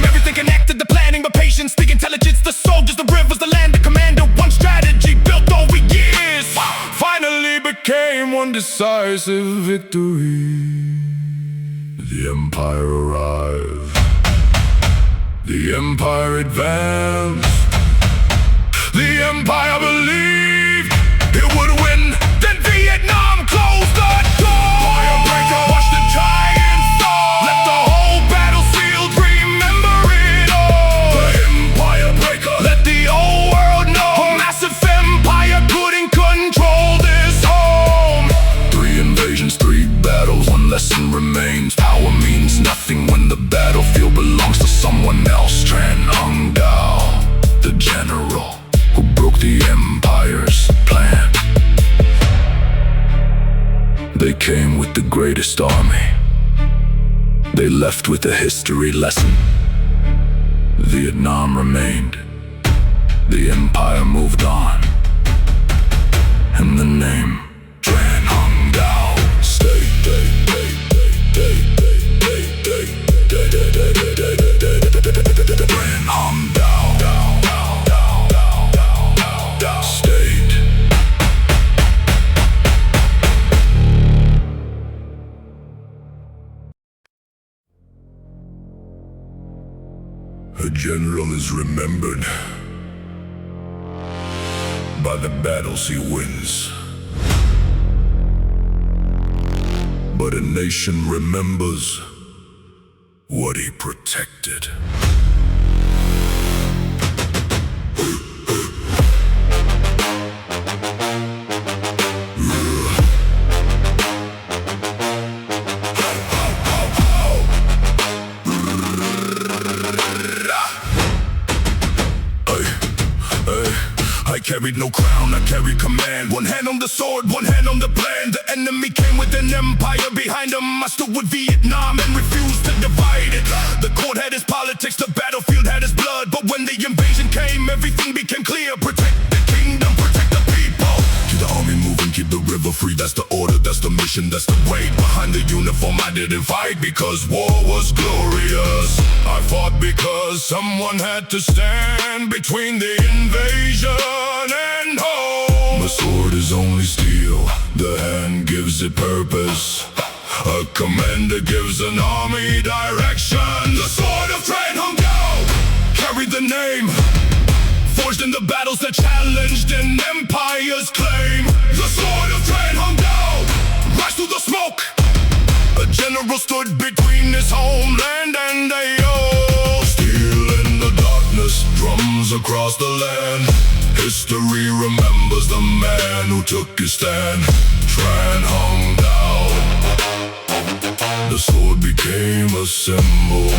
everything connected, the planning, the patience, the intelligence, the soldiers, the rivers, the land, the commander. One strategy built over years finally became one decisive victory. The empire arrived, the empire advanced, the empire believed it would win. Then Vietnam closed the door. Firebreaker, watch the giants fall. Let the whole battlefield remember it all. The empire breaker, let the whole world know a massive empire couldn't control this home. 3 invasions, 3 battles, one lesson remains. Power means nothing when the battlefield belongs to someone else. Tran Hung Dao, the general who broke the empire's plan. They came with the greatest army. They left with a history lesson. Vietnam remained. The empire moved on. And the name Tran Hung Dao stayed. Tran Hung Dao stayed. A general is remembered by the battles he wins, but a nation remembers what he protected. I carried no crown, I carried command. One hand on the sword, one hand on the plan. The enemy came with an empire behind him. I stood with Vietnam and refused to divide it. The court had his politics, the battlefield had his blood. But when the invasion came, everything became clear. Protect the kingdom, protect the people. Keep the army moving, keep the river free. That's the order, that's the mission, that's the way. Behind the uniform I didn't fight because war was glorious. I fought because someone had to stand between the invasion and home. The sword is only steel, the hand gives it purpose. A commander gives an army direction. The sword of Tran Hung Dao carried the name, forged in the battles that challenged an empire's claim. The sword of Tran Hung Dao rise through the smoke. A general stood between his homeland and the yoke. Steel in the darkness, drums across the land. History remembers the man who took his stand. Tran Hung Dao. The sword became a symbol.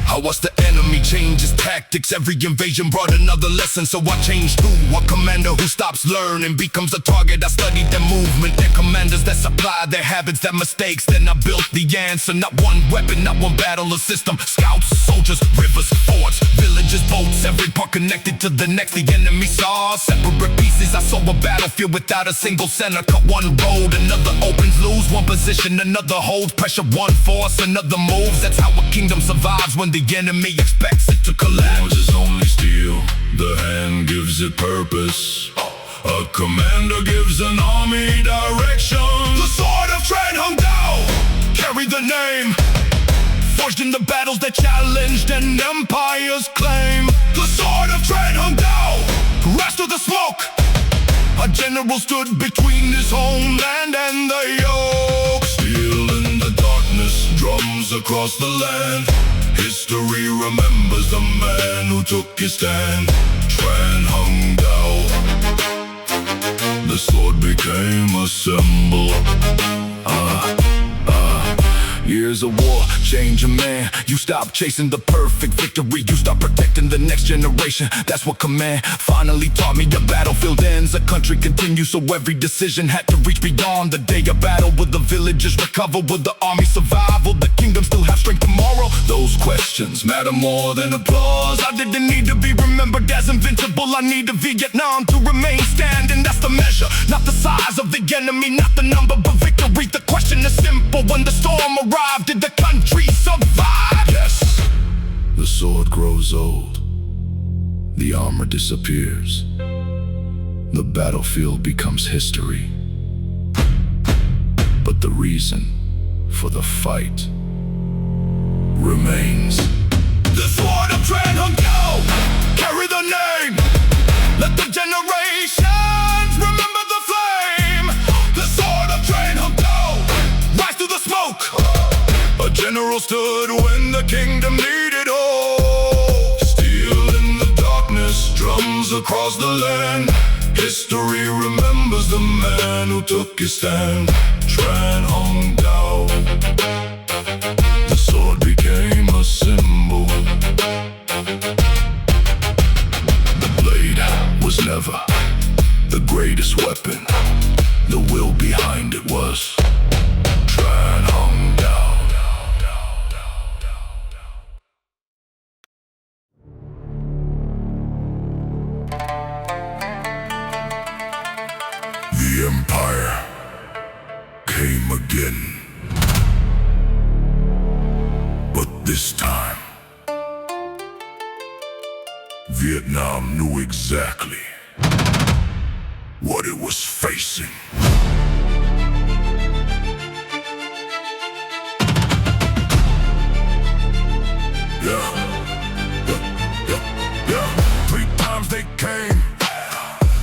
I watched the enemy change his tactics. Every invasion brought another lesson, so I changed too. A commander who stops learning becomes a target. I studied their movement, their commanders that supply their habits, their mistakes. Then I built the answer. Not one weapon, not one battle, a system. Scouts, soldiers, rivers, forts, villages, boats, every part connected to the next. The enemy saw separate pieces. I saw a battlefield without a single center. Cut one road, another opens, lose one position, another holds. Pressure one force, another moves. That's how a kingdom survives when the enemy expects it to collapse. War is only steel, the hand gives it purpose. A commander gives an army direction. The sword of Tran Hung Dao carried the name, forged in the battles that challenged an empire's claim. The sword of Tran Hung Dao rise through the smoke. A general stood between his homeland and the yoke. Steel in the darkness, drums across the land. History remembers the man who took his stand. Tran Hung Dao. The sword became a symbol. Years of war change a man. You stop chasing the perfect victory, you start protecting the next generation. That's what command finally taught me. The battlefield ends, a country continues. So every decision had to reach beyond the day of battle. Will the villages recover? Will the army survive? Will the kingdom still have strength tomorrow? Those questions matter more than applause. I didn't need to be remembered as invincible. I needed Vietnam to remain standing. That's the measure, not the size of the enemy, not the number, but victory. The question is simple: when the storm arrived, did the country survive? Yes. The sword grows old, the armor disappears, the battlefield becomes history. But the reason for the fight remains. The sword of Tran Hung Dao, carry the name. Let the generations remember the flame. The sword of Tran Hung Dao, rise through the smoke. A general stood when the kingdom needed hope. Steel in the darkness, drums across the land. History remembers the man who took his stand. Tran Hung Dao. The sword became a symbol. The blade was never the greatest weapon. The will behind it was Tran Hung Dao. The empire came again, but this time Vietnam knew exactly what it was facing. Yeah. 3 times they came,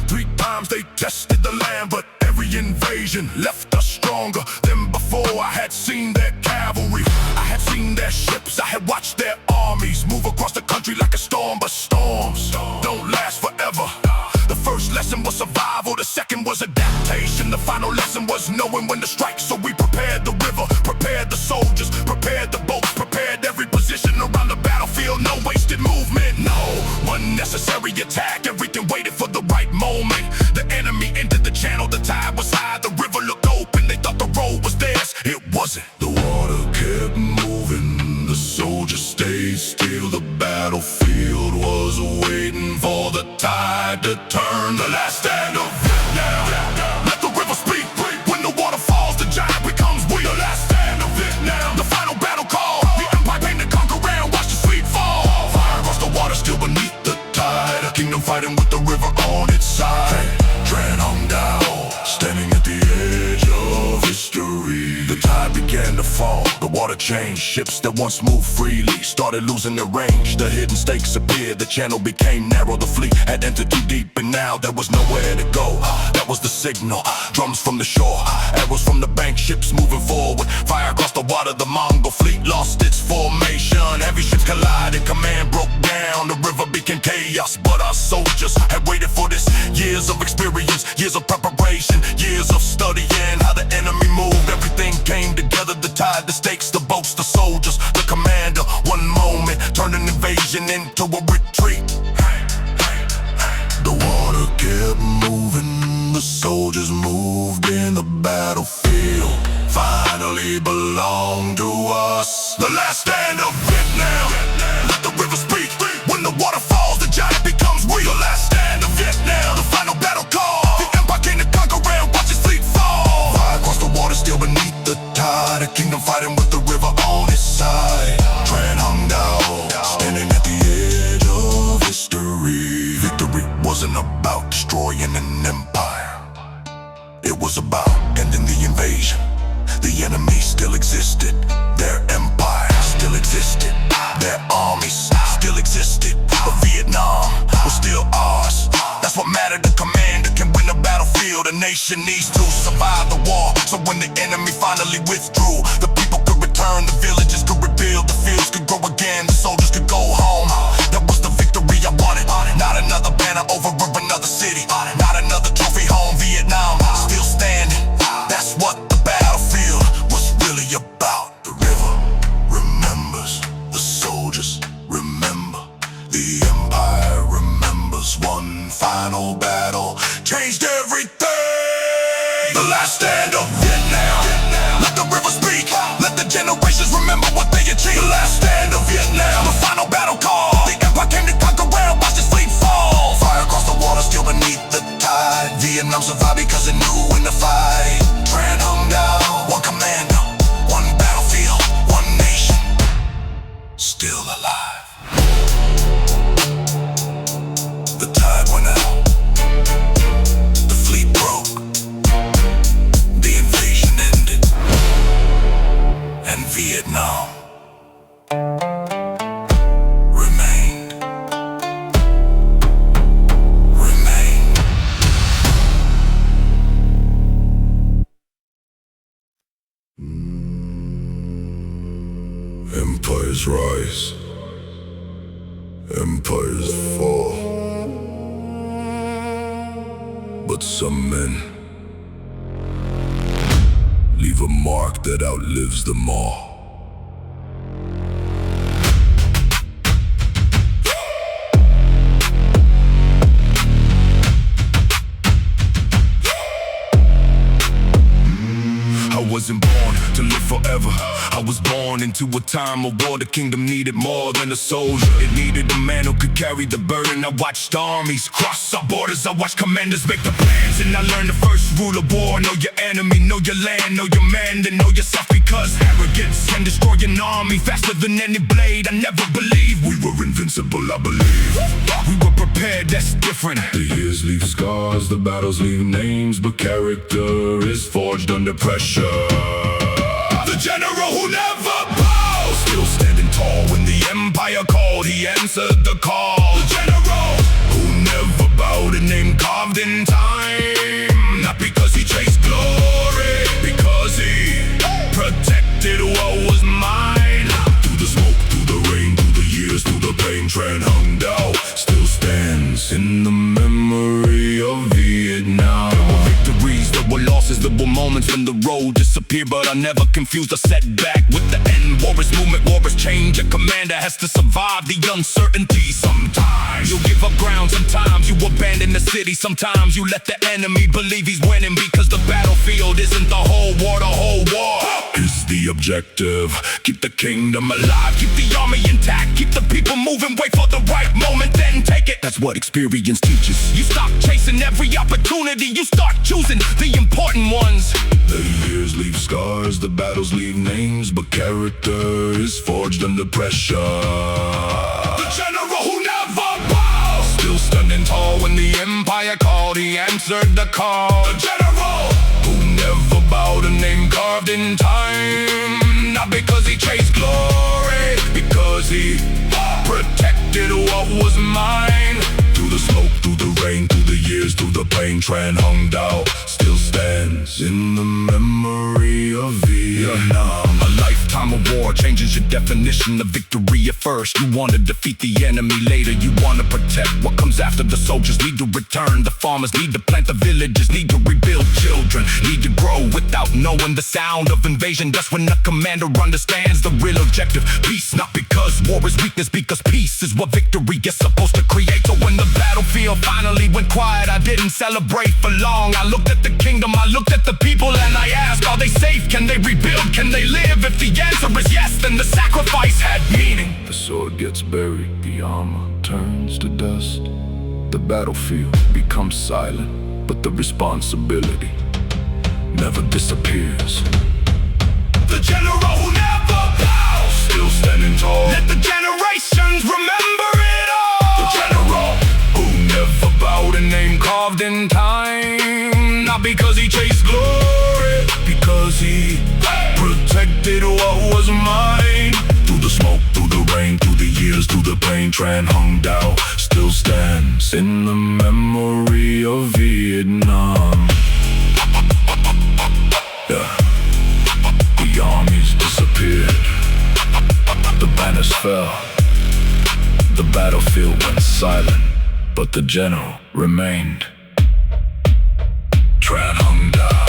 3 times they tested the land, but every invasion left us stronger than before. I had seen their cavalry, I had seen their ships, I had watched their armies move across the country like a storm. But storms don't last forever. The first lesson was survival, the second was adaptation. The final lesson was knowing when to strike. So we prepared the river, prepared the soldiers, prepared the boats, prepared every position around the battlefield. No wasted movement, no unnecessary attack. Everything waited for the right moment. The enemy entered the channel, the tide was high, the river looked open. They thought the road was theirs, it wasn't. The water kept moving, the soldiers stayed still. The battlefield was waiting for the tide to turn. The last stand of Vietnam. Let the river speak. When the water falls, the giant becomes weak. The last stand of Vietnam. The final battle call. The empire came to conquer and watch the fleet fall. Fire across the water, still beneath the tide. A kingdom fighting with the river on its side. Tran Hung Dao, standing at the edge of history. The tide began to fall, the water changed. Ships that once moved freely started losing their range. The hidden stakes appeared, the channel became narrow. The fleet had entered too deep and now there was nowhere to go. That was the signal, drums from the shore, arrows from the bank, ships moving forward. Fire across the water, the Mongol fleet lost its formation. Heavy ships collided, command broke down. The river became chaos, but our soldiers had waited for this. Years of experience, years of preparation, years of studying how the enemy moved. Everything came together, the tide, the stakes, the boats, the soldiers, the commander. One moment turned an invasion into a retreat. The water kept moving, the soldiers moved in. The battlefield finally belonged to us. The last stand of Vietnam. Let the river speak. When the water falls, the giant becomes weak. The last stand of Vietnam. The final battle call. The empire came to conquer and watch its fleet fall. Fire across the water, still beneath the tide. A kingdom fighting with the river on its side. Tran Hung Dao, standing at the edge of history. Victory wasn't about destroying an empire, it was about ending the invasion. The enemy still existed, their empire still existed, their armies still existed, but Vietnam was still ours. That's what mattered. The commander can win a battlefield. A nation needs to survive the war. So when the enemy finally withdrew, the people could return, the villages could rebuild, the fields could grow again, the soldiers could go home. That was the victory I wanted. Not another banner over another city, not another trophy home. Vietnam still standing. That's what the battlefield was really about. The river final battle changed everything. The last stand of Vietnam. Let the river speak. Let the generations remember what they achieved. The last stand of Vietnam. The final battle call. The empire came to conquer and watch its fleet fall. Fire across the water, still beneath the tide. Vietnam survived because it knew when to fight. Tran Hung Dao. One commando, one battlefield, one nation, still alive. The tide went out. The fleet broke. The invasion ended. And Vietnam remained. Empires rise. Empires fall. But some men leave a mark that outlives them all. I wasn't born to live forever. I was born into a time of war. The kingdom needed more than a soldier. It needed a man who could carry the burden. I watched armies cross our borders. I watched commanders make the plans. And I learned the first rule of war. Know your enemy, know your land, know your man, then know yourself. Because arrogance can destroy an army faster than any blade. I never believed we were invincible, I believe. We were prepared, that's different. The years leave scars, the battles leave names, but character is forged under pressure. The general who never bows, still standing tall when the empire called. He answered the call. The general who never bowed, a name carved in time. Not because he chased glory, because he protected what was mine. Through the smoke, through the rain, through the years, through the pain, Tran Hung Dao still stands in the memory of Vietnam. There were victories, there were losses, there were moments when the road disappeared, but I never confused a setback with the end. War is movement, war is change. A commander has to survive the uncertainty. Sometimes you give up ground, sometimes you abandon the city. Sometimes you let the enemy believe he's winning, because the battlefield isn't the whole war. The whole war is the objective. Keep the kingdom alive, keep the army intact, keep the people moving, wait for the right moment, then take it. That's what experience teaches. You stop chasing every opportunity, you start choosing the important ones. The years leave scars, the battles leave names, but character is forged under pressure. The general who never bows, still standing tall when the empire called. He answered the call. The general who never bowed, a name carved in time. Not because he chased glory, because he protected what was mine. Through the smoke, through the rain, through the years, through the pain, Tran Hung Dao still stands in the memory of Vietnam. A lifetime of war changes your definition of victory. At first you want to defeat the enemy, later you want to protect what comes after. The soldiers need to return, the farmers need to plant, the villages need to rebuild, children need to grow without knowing the sound of invasion. That's when the commander understands the real objective. Peace, not because war is weakness, because peace is what victory is supposed to create. So when the battlefield finally went quiet, I didn't celebrate for long. I looked at the kingdom, I looked at the people, and I asked, are they safe? Can they rebuild? Can they live? If the answer is yes, then the sacrifice had meaning. The sword gets buried, the armor turns to dust. The battlefield becomes silent, but the responsibility never disappears. The general who never bows, still standing tall. Let the generations remember it all. The general who never bowed, a name carved in time. Not because he chased glory, because he protected what was mine. Through the smoke, through the rain, through the years, through the pain, Tran Hung Dao still stands in the memory of Vietnam. Yeah. The armies disappeared, the banners fell, the battlefield went silent, but the general remained. Tran Hung Dao.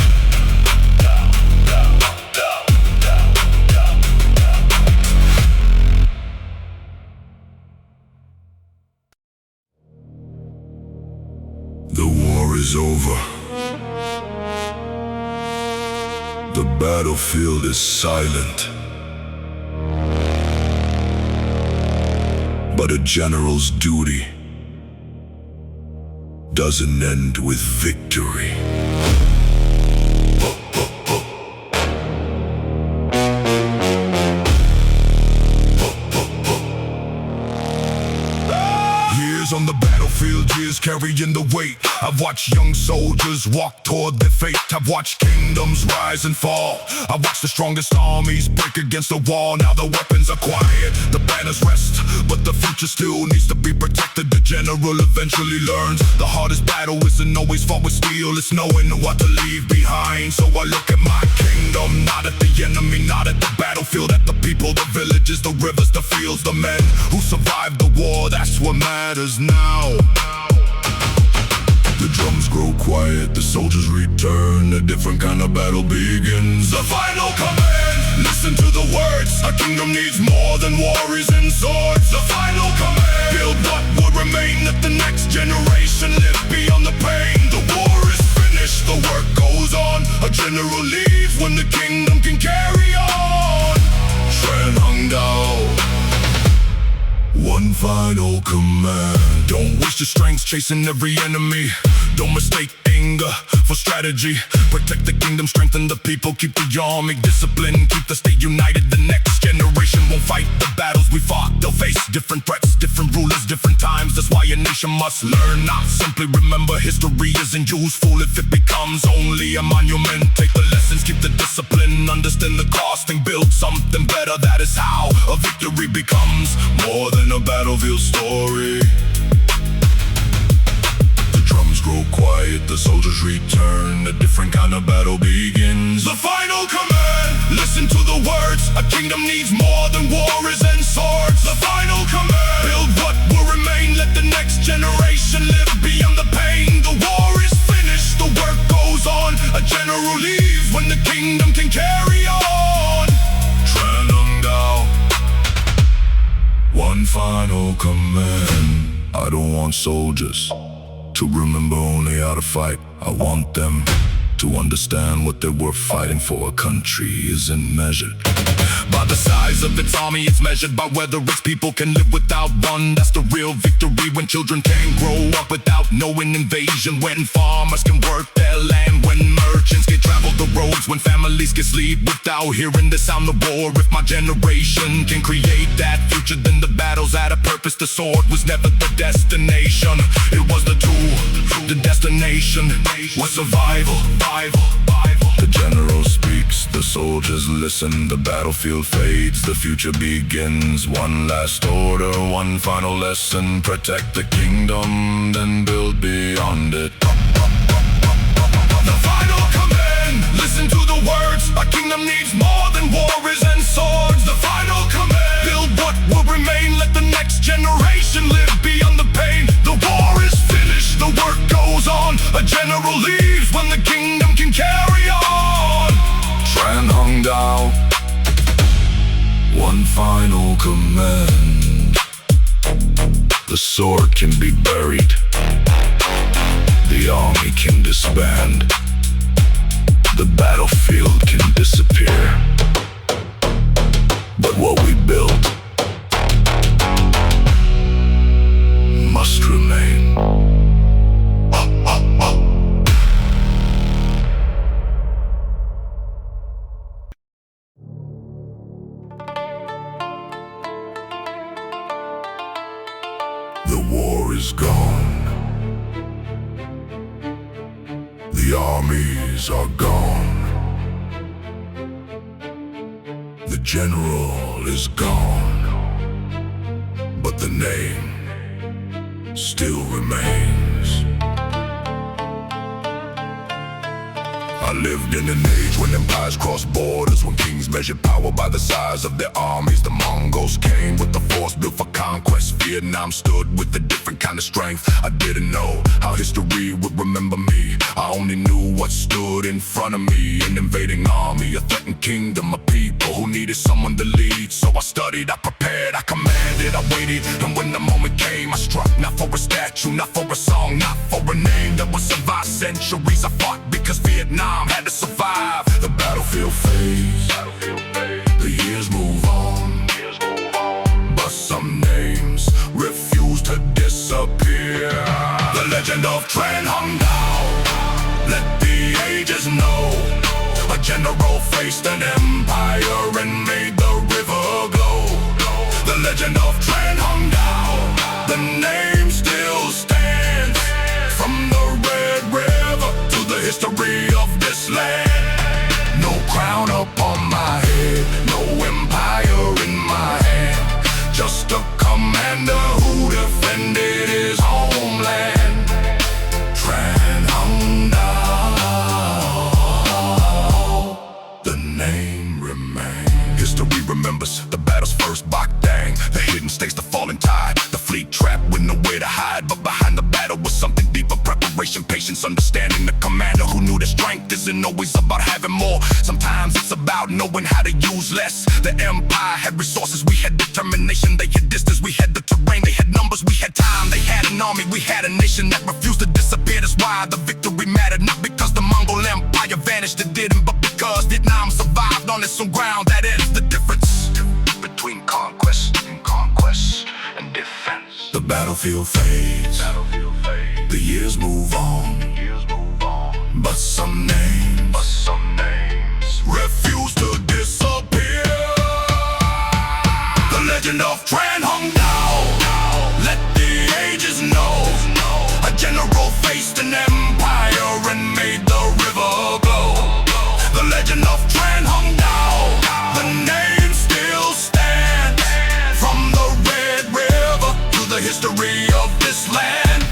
war is over. The battlefield is silent. But a general's duty doesn't end with victory. On the battlefield, years carrying the weight. I've watched young soldiers walk toward their fate. I've watched kingdoms rise and fall. I've watched the strongest armies break against the wall. Now the weapons are quiet, the banners rest, but the future still needs to be protected. The general eventually learns the hardest battle isn't always fought with steel. It's knowing what to leave behind. So I look at my kingdom, not at the enemy, not at the battlefield, at the people, the villages, the rivers, the fields, the men who survived the war. That's what matters now. The drums grow quiet, the soldiers return, a different kind of battle begins. The final command, listen to the words. A kingdom needs more than warriors and swords. The final command, build what will remain, let the next generation live beyond the pain. The war is finished, the work goes on. A general leaves when the kingdom can carry on. Tran Hung Dao, one final command. Don't waste your strength chasing every enemy. Don't mistake anger for strategy. Protect the kingdom, strengthen the people, keep the army disciplined, keep the state united. The next generation won't fight the battles we fought. They'll face different threats, different rulers, different times. That's why a nation must learn, not simply remember. History isn't useful if it becomes only a monument. Take the lessons, keep the discipline, understand the cost, and build something better. That is how a victory becomes more than a battlefield story. The drums grow quiet, the soldiers return, a different kind of battle begins. The final command, listen to the words. A kingdom needs more than warriors and swords. The final command, build what will remain, let the next generation live beyond the pain. The war is finished, the work goes on. A general leaves when the kingdom can carry on. Tran Hung Dao, one final command. I don't want soldiers to remember only how to fight. I want them to understand what they were fighting for. A country isn't measured by the size of its army, it's measured by whether its people can live without one. That's the real victory, when children can grow up without knowing invasion, when farmers can work their land, when merchants can travel the roads, when families can sleep without hearing the sound of war. If my generation can create that future, then the battles had a purpose. The sword was never the destination, it was the tool. The destination was survival. The general speaks, the soldiers listen, the battlefield fades, the future begins. One last order, one final lesson. Protect the kingdom, then build beyond it. The final command, listen to the words. A kingdom needs more than warriors and swords. The final command, build what will remain, let the next generation live beyond the pain. The war is finished, the work goes on. A general leaves when the kingdom can carry on. Tran Hung Dao, one final command. The sword can be buried, the army can disband, the battlefield can disappear, but what we built must remain. The war is gone. The armies are gone. The general is gone. But the name still remains. I I lived in an age when empires crossed borders, when kings measured power by the size of their armies. The Mongols came with the force built for conquest. Vietnam stood with a different kind of strength. I didn't know how history would remember me. I only knew what stood in front of me. An invading army, a threatened kingdom of people who needed someone to lead. So I studied, I prepared, I commanded, I waited. And when the moment came, I struck, not for a statue, not for a song, not for a name that would survive centuries. I fought because Vietnam had to survive. The battlefield fades, the years move on, but some names refuse to disappear. The legend of Tran Hung Dao, let the ages know. A general faced an empire and made the river glow. The legend of Tran Hung Dao, the name still stands. From the Red River to the history of this land. No crown upon my head, no empire in my hand. Just a commander who defended his homeland. Tran Hung Dao, the name remains. History remembers the battle's first Bach-dang, the hidden stakes, the falling tide, the fleet trapped with nowhere to hide. But behind the battle was something deeper: preparation, patience, understanding. The commander who knew that strength isn't always about having more. Sometimes it's about knowing how to use less. The empire had resources, we had determination. They had distance, we had the terrain. They had numbers, we had time. They had an army, we had a nation that refused to disappear. That's why the victory mattered, not because the Mongol Empire vanished, it didn't, but because Vietnam survived on its own ground. That is the difference between conquest and defense. The battlefield fades, the years move on, but some names refuse to disappear. The legend of Tran Hung Dao, let the ages know. A general faced an empire and made the river glow. The legend of Tran Hung Dao, the name still stands. From the Red River to the history of this land.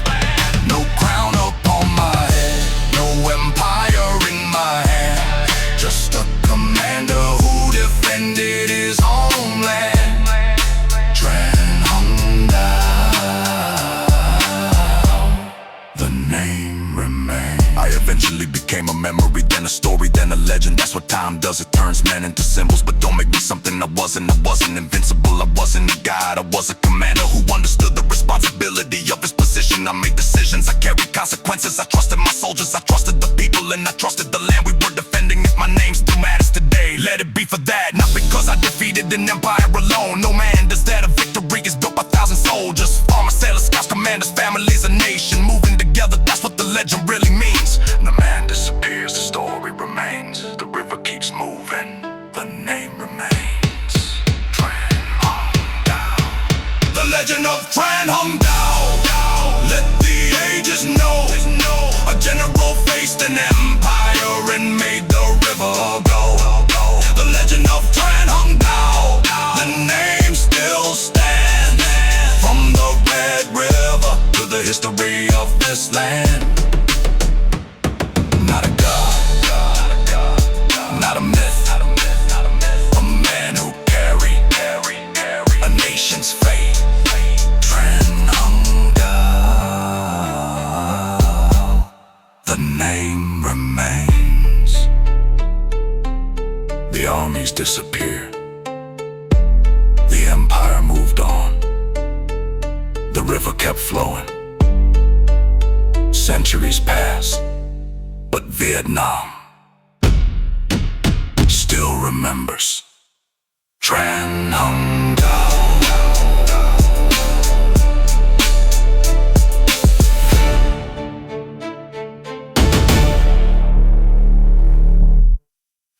No crown upon my head, no empire in my hand. Just a commander who defended his homeland. Tran Hung Dao, the name remains. I eventually became a memory, then a story, then a legend. That's what time does, it turns men into symbols. But don't make me something I wasn't. I wasn't invincible, I wasn't a god. I was a commander who understood the responsibility of his position. I made decisions, I carried consequences. I trusted my soldiers, I trusted the people, and I trusted the land we were defending. If my name still matters today, let it be for that, not because I defeated an empire alone. No man does that, a victory is built by 1,000 soldiers. Farmers, sailors, scouts, commanders, families, a nation moving together, that's what the legend really means. The man disappears, the story remains. The river keeps moving, the name remains. Tran Hung Dao, the legend of Tran Hung Dao, let the ages know. A general faced an empire and made the river go. The legend of Tran Hung Dao, the name still stands. From the Red River to the history of this land. Not a god, not a myth, a man who carried a nation's fate. Tran Hung Dao, the name remains. The armies disappeared, the empire moved on, the river kept flowing. Centuries passed, but Vietnam still remembers Tran